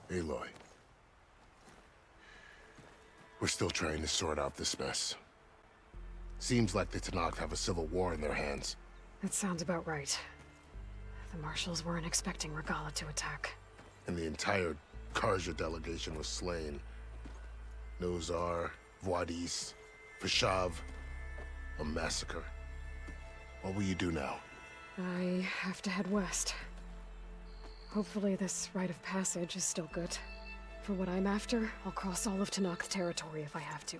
Aloy. We're still trying to sort out this mess. Seems like the Tenakth have a civil war in their hands. That sounds about right. The marshals weren't expecting Regalla to attack. And the entire Karja delegation was slain. Nozar, Voidis, Vashav. A massacre. What will you do now? I have to head west. Hopefully this rite of passage is still good. For what I'm after, I'll cross all of Tenakth territory if I have to.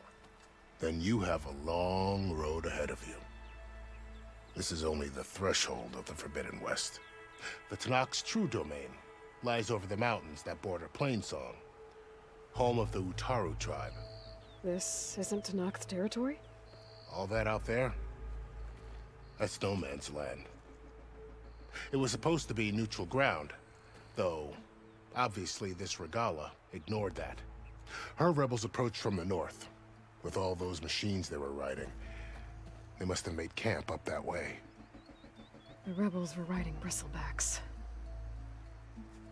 Then you have a long road ahead of you. This is only the threshold of the Forbidden West. The Tenakth's true domain lies over the mountains that border Plainsong, home of the Utaru tribe. This isn't Tenakth territory? All that out there? That's no man's land. It was supposed to be neutral ground, though obviously this Regalla ignored that. Her rebels approached from the north. With all those machines they were riding, they must have made camp up that way. The rebels were riding bristlebacks.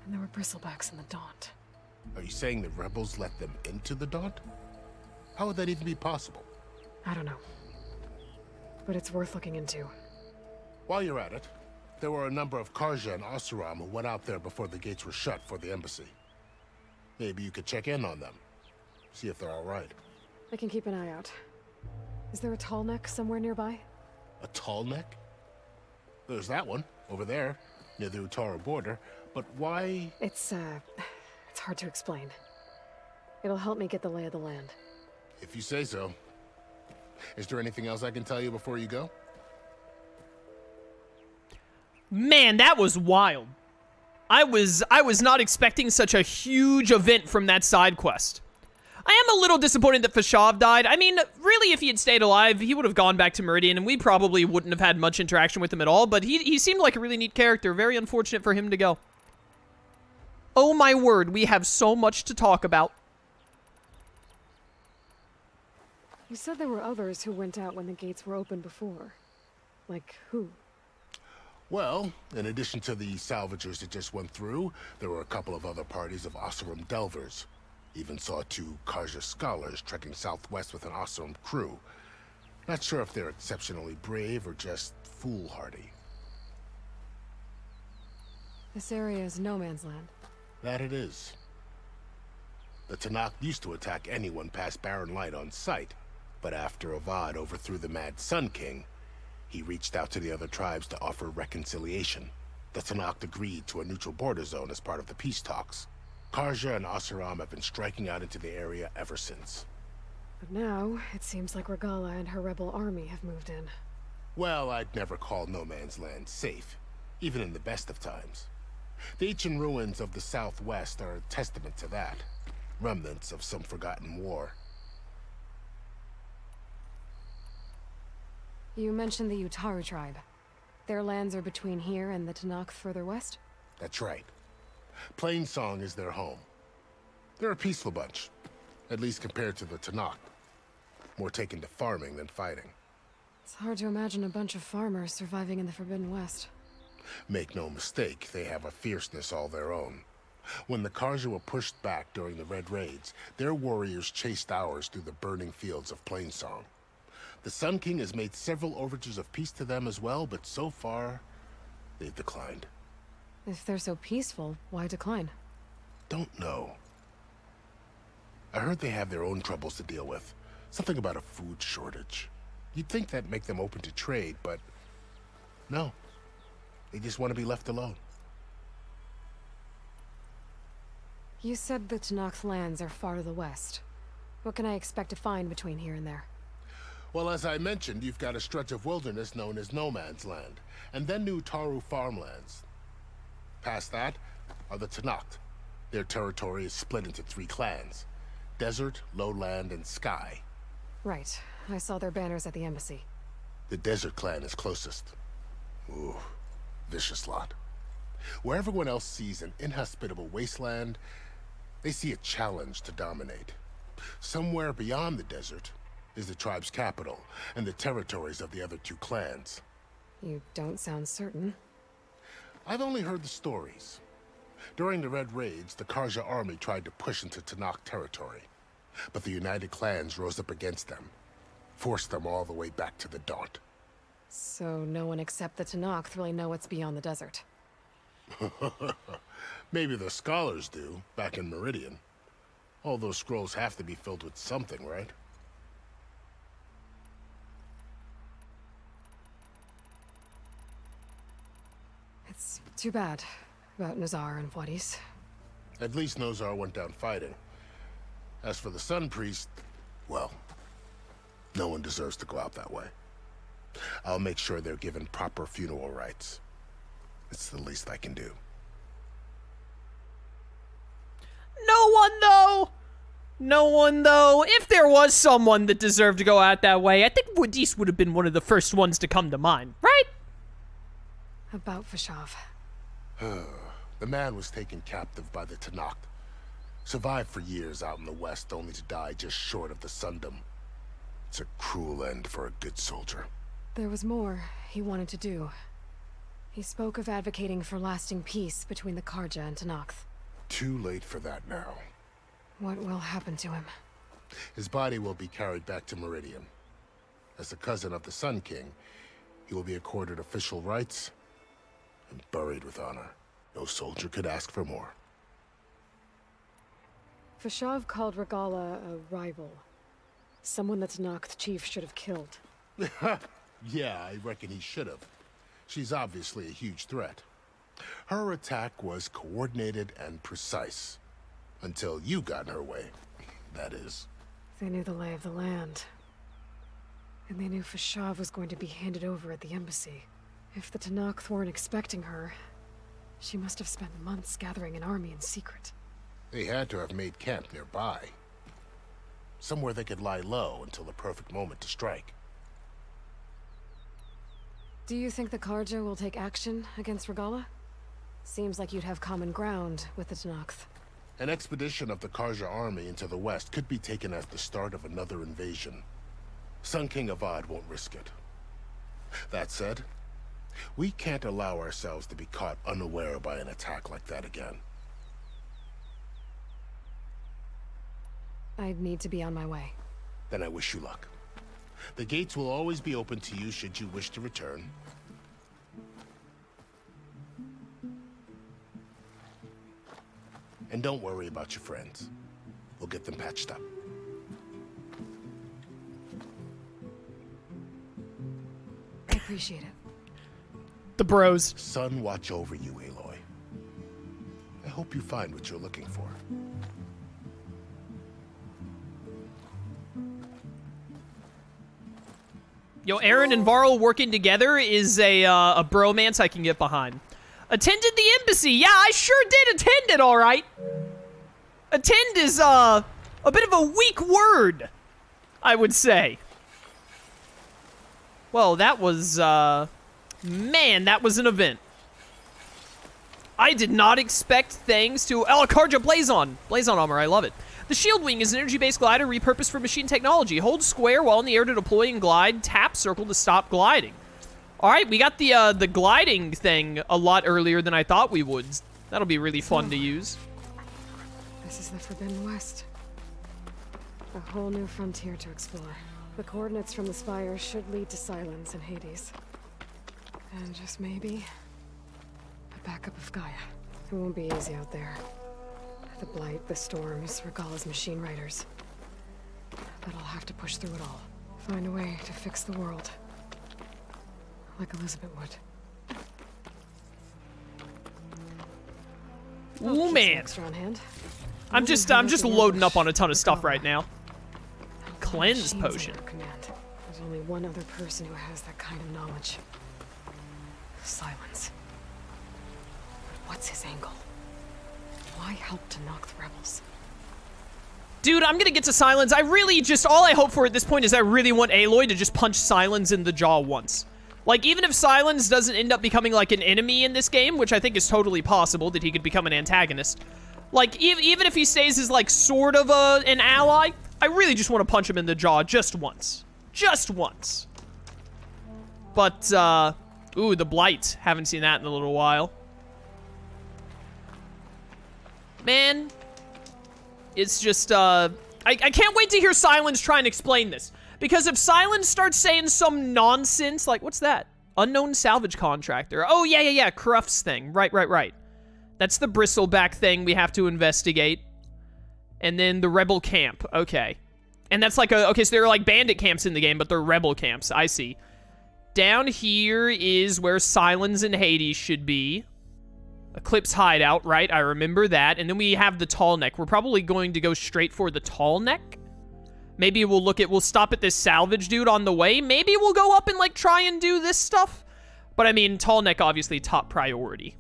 And there were bristlebacks in the Daunt. Are you saying the rebels let them into the Daunt? How would that even be possible? I don't know. But it's worth looking into. While you're at it, there were a number of Karja and Oseram who went out there before the gates were shut for the embassy. Maybe you could check in on them. See if they're all right. I can keep an eye out. Is there a tall neck somewhere nearby? A tall neck? There's that one, over there, near the Utaru border. But why? It's hard to explain. It'll help me get the lay of the land. If you say so. Is there anything else I can tell you before you go? Man, that was wild. I was not expecting such a huge event from that side quest. I am a little disappointed that Vashav died. I mean, really, if he had stayed alive, he would have gone back to Meridian, and we probably wouldn't have had much interaction with him at all, but he seemed like a really neat character. Very unfortunate for him to go. Oh my word, we have so much to talk about. You said there were others who went out when the gates were open before. Like who? Well, in addition to the salvagers that just went through, there were a couple of other parties of Oseram delvers. Even saw 2 Karja scholars trekking southwest with an Oseram crew. Not sure if they're exceptionally brave or just foolhardy. This area is no man's land. That it is. The Tenakth used to attack anyone past Barren Light on sight, but after Avad overthrew the Mad Sun King, he reached out to the other tribes to offer reconciliation. The Tenakth agreed to a neutral border zone as part of the peace talks. Karja and Oseram have been striking out into the area ever since. But now, it seems like Regalla and her rebel army have moved in. Well, I'd never call no man's land safe, even in the best of times. The ancient ruins of the southwest are a testament to that. Remnants of some forgotten war. You mentioned the Utaru tribe. Their lands are between here and the Tenakth further west? That's right. Plainsong is their home. They're a peaceful bunch, at least compared to the Tenakth. More taken to farming than fighting. It's hard to imagine a bunch of farmers surviving in the Forbidden West. Make no mistake, they have a fierceness all their own. When the Karja were pushed back during the Red Raids, their warriors chased ours through the burning fields of Plainsong. The Sun King has made several overtures of peace to them as well, but so far, they've declined. If they're so peaceful, why decline? Don't know. I heard they have their own troubles to deal with. Something about a food shortage. You'd think that'd make them open to trade, but no. They just want to be left alone. You said the Tenakth lands are far to the west. What can I expect to find between here and there? Well, as I mentioned, you've got a stretch of wilderness known as No Man's Land, and then the Utaru farmlands. Past that are the Tenakth. Their territory is split into 3 clans: Desert, Lowland, and Sky. Right. I saw their banners at the embassy. The Desert clan is closest. Ooh, vicious lot. Where everyone else sees an inhospitable wasteland, they see a challenge to dominate. Somewhere beyond the desert is the tribe's capital and the territories of the other 2 clans. You don't sound certain. I've only heard the stories. During the Red Raids, the Karja army tried to push into Tenakth territory, but the united clans rose up against them, forced them all the way back to the Daunt. So no one except the Tenakth really know what's beyond the desert. Maybe the scholars do, back in Meridian. All those scrolls have to be filled with something, right? It's too bad about Nazar and Wadis. At least Nozar went down fighting. As for the Sun Priest, well, no one deserves to go out that way. I'll make sure they're given proper funeral rites. It's the least I can do. No one, though! No one, though. If there was someone that deserved to go out that way, I think Wadis would have been one of the first ones to come to mind, right? About Fashav. The man was taken captive by the Tenakth. Survived for years out in the west, only to die just short of the Sundom. It's a cruel end for a good soldier. There was more he wanted to do. He spoke of advocating for lasting peace between the Karja and Tenakth. Too late for that now. What will happen to him? His body will be carried back to Meridian. As the cousin of the Sun King, he will be accorded official rights and buried with honor. No soldier could ask for more. Fashav called Regala a rival. Someone the Tenakth chief should have killed. Yeah, I reckon he should have. She's obviously a huge threat. Her attack was coordinated and precise. Until you got in her way, that is. They knew the lay of the land. And they knew Fashav was going to be handed over at the embassy. If the Tenakth weren't expecting her, she must have spent months gathering an army in secret. They had to have made camp nearby. Somewhere they could lie low until the perfect moment to strike. Do you think the Karja will take action against Regala? Seems like you'd have common ground with the Tenakth. An expedition of the Karja army into the west could be taken as the start of another invasion. Sun King Avad won't risk it. That said, we can't allow ourselves to be caught unaware by an attack like that again. I'd need to be on my way. Then I wish you luck. The gates will always be open to you should you wish to return. And don't worry about your friends. We'll get them patched up. I appreciate it. The bros. Sun watch over you, Aloy. I hope you find what you're looking for. Yo, Aaron and Varl working together is a bromance I can get behind. Attended the embassy. Yeah, I sure did attend it, all right. Attend is a bit of a weak word, I would say. Well, that was man, that was an event. I did not expect things to Karja Blazon armor. I love it. The Shieldwing is an energy-based glider repurposed for machine technology. Hold square while in the air to deploy and glide. Tap circle to stop gliding. All right, we got the gliding thing a lot earlier than I thought we would. That'll be really fun to use. This is the Forbidden West. A whole new frontier to explore. The coordinates from the spire should lead to Silence and Hades. And just maybe, a backup of Gaia. It won't be easy out there. The Blight, the Storms, Regala's machine riders. But I'll have to push through it all. Find a way to fix the world. Like Elizabeth would. Ooh, man. Extra on hand. I'm just loading up on a ton of stuff right now. Cleanse Machines potion. under command. There's only one other person who has that kind of knowledge. Silence. But what's his angle? Why help Tenakth rebels? Dude, I'm gonna get to Silence. I really just, all I hope for at this point is I really want Aloy to just punch Silence in the jaw once. Like, even if Silence doesn't end up becoming, like, an enemy in this game, which I think is totally possible that he could become an antagonist. Like, even if he stays as, like, sort of an ally, I really just want to punch him in the jaw just once. Just once. But, ooh, the Blight. Haven't seen that in a little while. Man, it's just, I can't wait to hear Silence try and explain this. Because if Silence starts saying some nonsense, like, what's that? Unknown salvage contractor. Oh, yeah, Cruff's thing. Right. That's the bristleback thing we have to investigate. And then the rebel camp. Okay. And that's like okay, so there are like bandit camps in the game, but they're rebel camps. I see. Down here is where Silence and Hades should be. Eclipse hideout, right? I remember that. And then we have the tall neck. We're probably going to go straight for the tall neck. Maybe we'll stop at this salvage dude on the way. Maybe we'll go up and like try and do this stuff. But I mean, tall neck obviously top priority.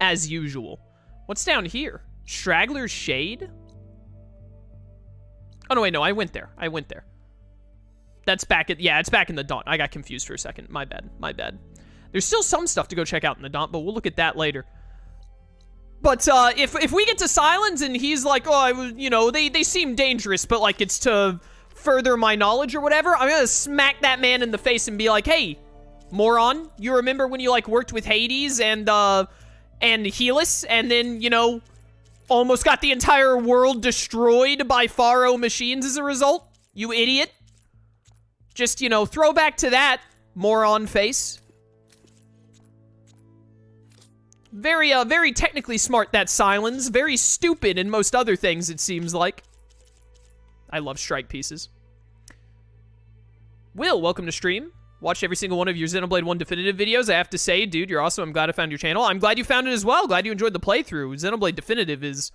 As usual. What's down here? Straggler's Shade? Oh no, wait, no, I went there. That's back at, yeah, it's back in the Daunt. I got confused for a second. My bad. There's still some stuff to go check out in the Daunt, but we'll look at that later. But, if we get to Silence and he's like, oh, you know, they seem dangerous, but, like, it's to further my knowledge or whatever, I'm gonna smack that man in the face and be like, hey, moron, you remember when you, like, worked with Hades and Helis, and then, you know, almost got the entire world destroyed by Pharaoh machines as a result? You idiot. Just, you know, throw back to that, moron face. Very technically smart, that Silence. Very stupid in most other things, it seems like. I love strike pieces. Will, welcome to stream. Watched every single one of your Xenoblade 1 Definitive videos. I have to say, dude, you're awesome. I'm glad I found your channel. I'm glad you found it as well. Glad you enjoyed the playthrough. Xenoblade Definitive is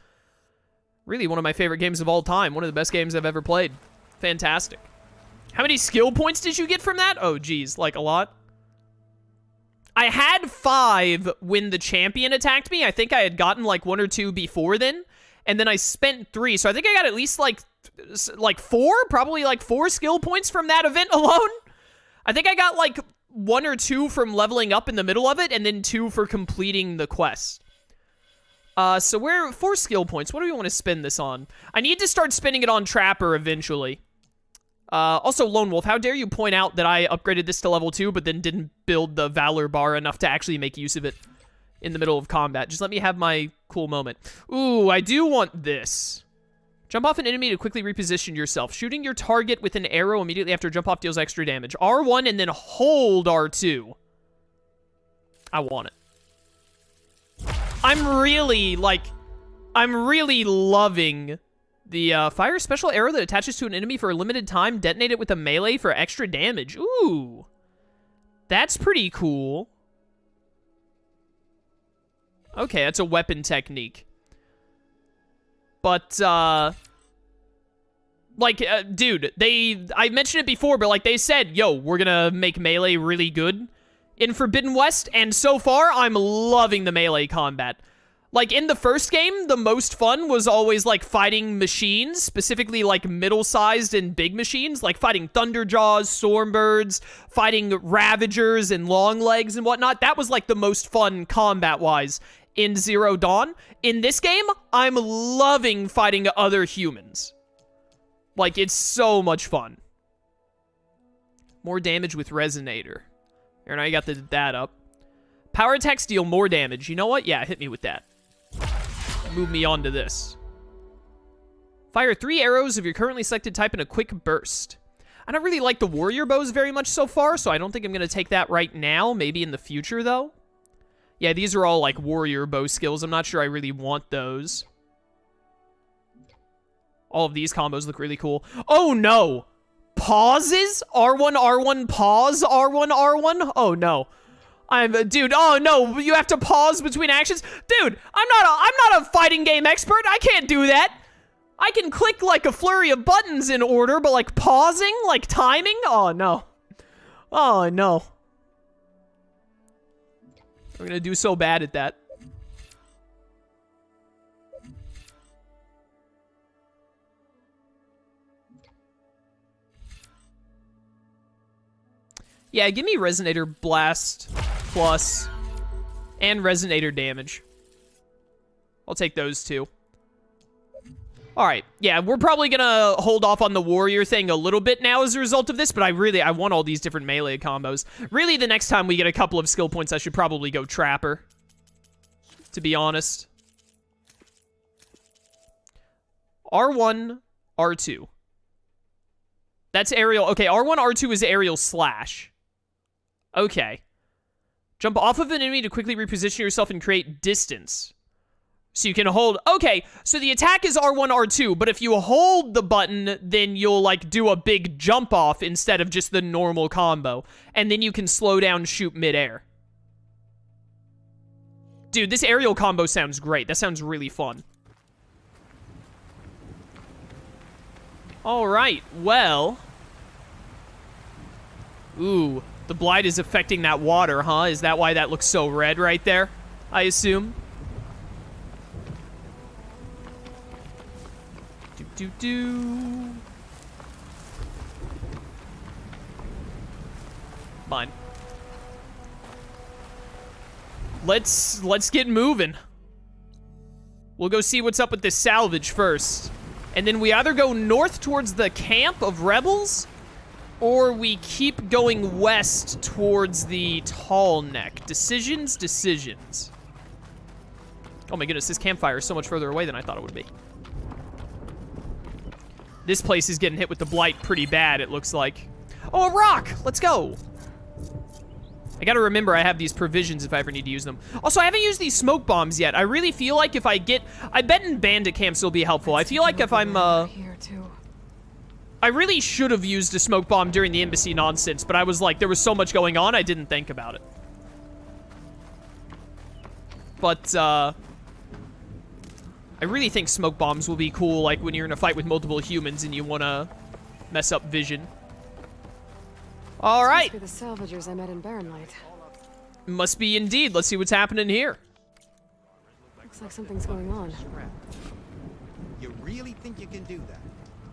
really one of my favorite games of all time. One of the best games I've ever played. Fantastic. How many skill points did you get from that? Oh, geez, like a lot. I had 5 when the champion attacked me. I think I had gotten like 1 or 2 before then. And then I spent 3. So I think I got at least like 4? Probably like 4 skill points from that event alone. I think I got like 1 or 2 from leveling up in the middle of it. And then 2 for completing the quest. So we're 4 skill points. What do we want to spend this on? I need to start spending it on Trapper eventually. Also, Lone Wolf, how dare you point out that I upgraded this to level 2, but then didn't build the Valor bar enough to actually make use of it in the middle of combat. Just let me have my cool moment. Ooh, I do want this. Jump off an enemy to quickly reposition yourself. Shooting your target with an arrow immediately after jump off deals extra damage. R1 and then hold R2. I want it. I'm really loving the fire a special arrow that attaches to an enemy for a limited time. Detonate it with a melee for extra damage. Ooh. That's pretty cool. Okay, that's a weapon technique. But, dude, I mentioned it before, but, like, they said, yo, we're gonna make melee really good in Forbidden West, and so far, I'm loving the melee combat. Like, in the first game, the most fun was always, like, fighting machines, specifically, like, middle-sized and big machines, like fighting Thunderjaws, Stormbirds, fighting Ravagers and Longlegs and whatnot. That was, like, the most fun combat-wise in Zero Dawn. In this game, I'm loving fighting other humans. Like, it's so much fun. More damage with Resonator. Here, now you got that up. Power attacks deal more damage. You know what? Yeah, hit me with that. Move me on to this. Fire 3 arrows of your currently selected type in a quick burst. I don't really like the warrior bows very much so far, so I don't think I'm going to take that right now. Maybe in the future, though. Yeah, these are all, like, warrior bow skills. I'm not sure I really want those. All of these combos look really cool. Oh, no! Pauses? R1, R1, pause, R1, R1? Oh, no. Dude, oh no, you have to pause between actions? Dude, I'm not a fighting game expert. I can't do that. I can click like a flurry of buttons in order, but like pausing, like timing? Oh no. Oh no. We're gonna do so bad at that. Yeah, give me Resonator Blast plus and Resonator damage. I'll take those two. Alright, yeah, we're probably gonna hold off on the warrior thing a little bit now as a result of this, but I want all these different melee combos. Really, the next time we get a couple of skill points, I should probably go Trapper, to be honest. R1, R2. That's aerial. Okay, R1, R2 is aerial slash. Okay. Jump off of an enemy to quickly reposition yourself and create distance. So you can hold... Okay, so the attack is R1, R2, but if you hold the button, then you'll, like, do a big jump off instead of just the normal combo. And then you can slow down, shoot midair. Dude, this aerial combo sounds great. That sounds really fun. Alright, well... Ooh, the blight is affecting that water, huh? Is that why that looks so red right there? I assume. Do. Fine. Let's get moving. We'll go see what's up with this salvage first. And then we either go north towards the camp of rebels, or we keep going west towards the tall neck. Decisions. Oh my goodness, this campfire is so much further away than I thought it would be. This place is getting hit with the blight pretty bad, it looks like. Oh, a rock! Let's go! I gotta remember I have these provisions if I ever need to use them. Also, I haven't used these smoke bombs yet. I really feel like if I get... I bet in bandit camps it'll be helpful. I feel like if I'm, Here too. I really should have used a smoke bomb during the embassy nonsense, but I was like, there was so much going on, I didn't think about it. But, I really think smoke bombs will be cool, like when you're in a fight with multiple humans and you want to mess up vision. All right. Must be the salvagers I met in Barren Light. Must be indeed. Let's see what's happening here. Looks like something's going on. You really think you can do that?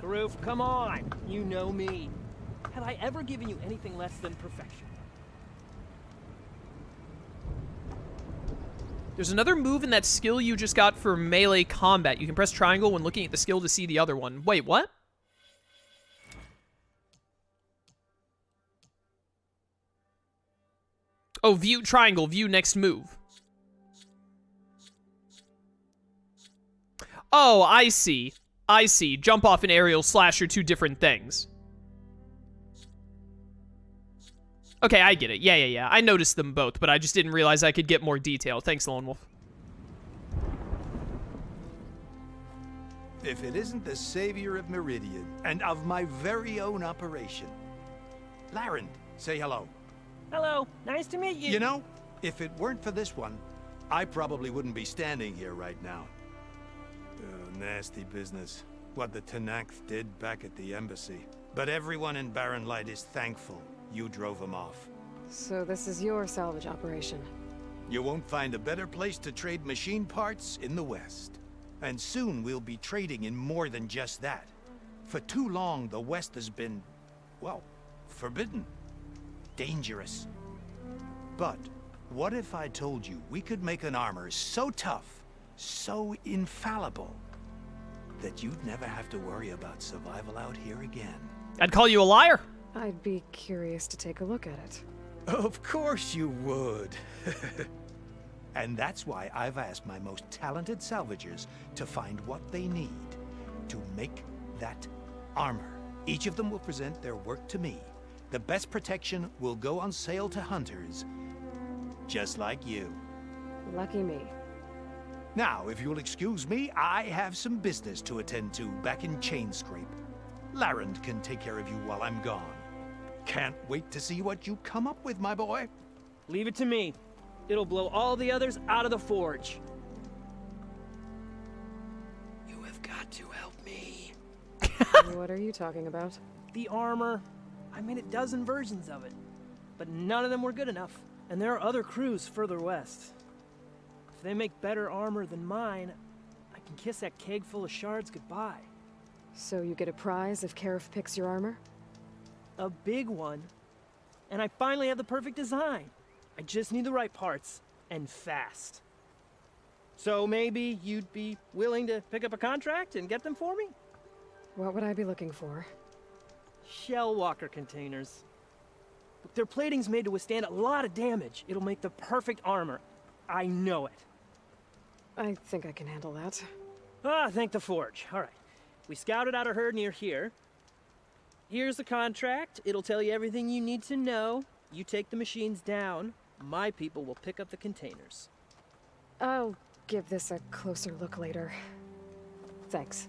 Karoof, come on. You know me. Have I ever given you anything less than perfection? There's another move in that skill you just got for melee combat. You can press triangle when looking at the skill to see the other one. Wait, what? Oh, view triangle, view next move. Oh, I see. I see. Jump off and aerial slash are two different things. Okay, I get it. Yeah. I noticed them both, but I just didn't realize I could get more detail. Thanks, Lone Wolf. If it isn't the savior of Meridian, and of my very own operation. Laren, say hello. Hello, nice to meet you. You know, if it weren't for this one, I probably wouldn't be standing here right now. Oh, nasty business. What the Tenakth did back at the embassy. But everyone in Barren Light is thankful you drove them off. So this is your salvage operation. You won't find a better place to trade machine parts in the West. And soon we'll be trading in more than just that. For too long, the West has been, well, forbidden. Dangerous. But what if I told you we could make an armor so tough, so infallible, that you'd never have to worry about survival out here again? I'd call you a liar. I'd be curious to take a look at it. Of course you would. And that's why I've asked my most talented salvagers to find what they need to make that armor. Each of them will present their work to me. The best protection will go on sale to hunters, just like you. Lucky me. Now, if you'll excuse me, I have some business to attend to back in Chainscrape. Laren can take care of you while I'm gone. Can't wait to see what you come up with, my boy. Leave it to me. It'll blow all the others out of the forge. You have got to help me. What are you talking about? The armor. I made a dozen versions of it, but none of them were good enough. And there are other crews further west. If they make better armor than mine, I can kiss that keg full of shards goodbye. So you get a prize if Karif picks your armor? A big one. And I finally have the perfect design. I just need the right parts, and fast. So maybe you'd be willing to pick up a contract and get them for me? What would I be looking for? Shell walker containers. Look, their plating's made to withstand a lot of damage. It'll make the perfect armor. I know it. I think I can handle that. Ah, thank the forge. All right. We scouted out a herd near here. Here's the contract. It'll tell you everything you need to know. You take the machines down. My people will pick up the containers. I'll give this a closer look later. Thanks.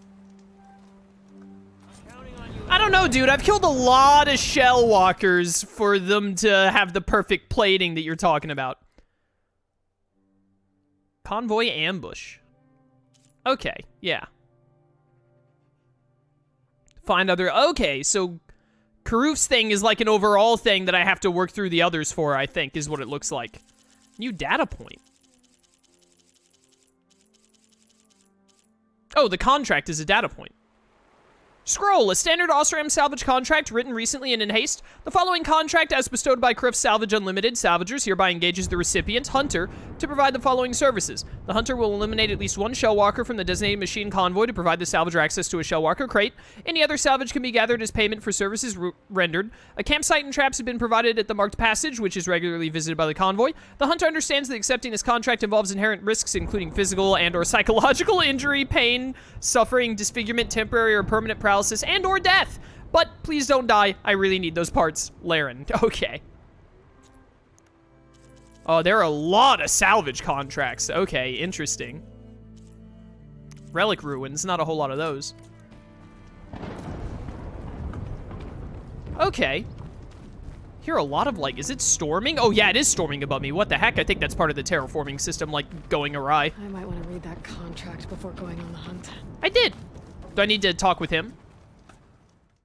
I don't know, dude. I've killed a lot of shell walkers for them to have the perfect plating that you're talking about. Convoy ambush. Okay, yeah. Find other... Okay, so Karuf's thing is like an overall thing that I have to work through the others for, I think, is what it looks like. New data point. Oh, the contract is a data point. Scroll, a standard Osram salvage contract written recently and in haste. The following contract, as bestowed by Krif Salvage Unlimited, Salvagers hereby engages the recipient, Hunter, to provide the following services. The Hunter will eliminate at least one Shellwalker from the designated machine convoy to provide the Salvager access to a Shellwalker crate. Any other salvage can be gathered as payment for services rendered. A campsite and traps have been provided at the marked passage, which is regularly visited by the convoy. The Hunter understands that accepting this contract involves inherent risks, including physical and or psychological injury, pain, suffering, disfigurement, temporary or permanent paralysis, and or death. But please don't die. I really need those parts. Laren. Okay. Oh, there are a lot of salvage contracts. Okay, interesting. Relic ruins, not a whole lot of those. Okay. Here are a lot of, like, is it storming? Oh, yeah, it is storming above me. What the heck? I think that's part of the terraforming system, like, going awry. I might want to read that contract before going on the hunt. I did. Do I need to talk with him?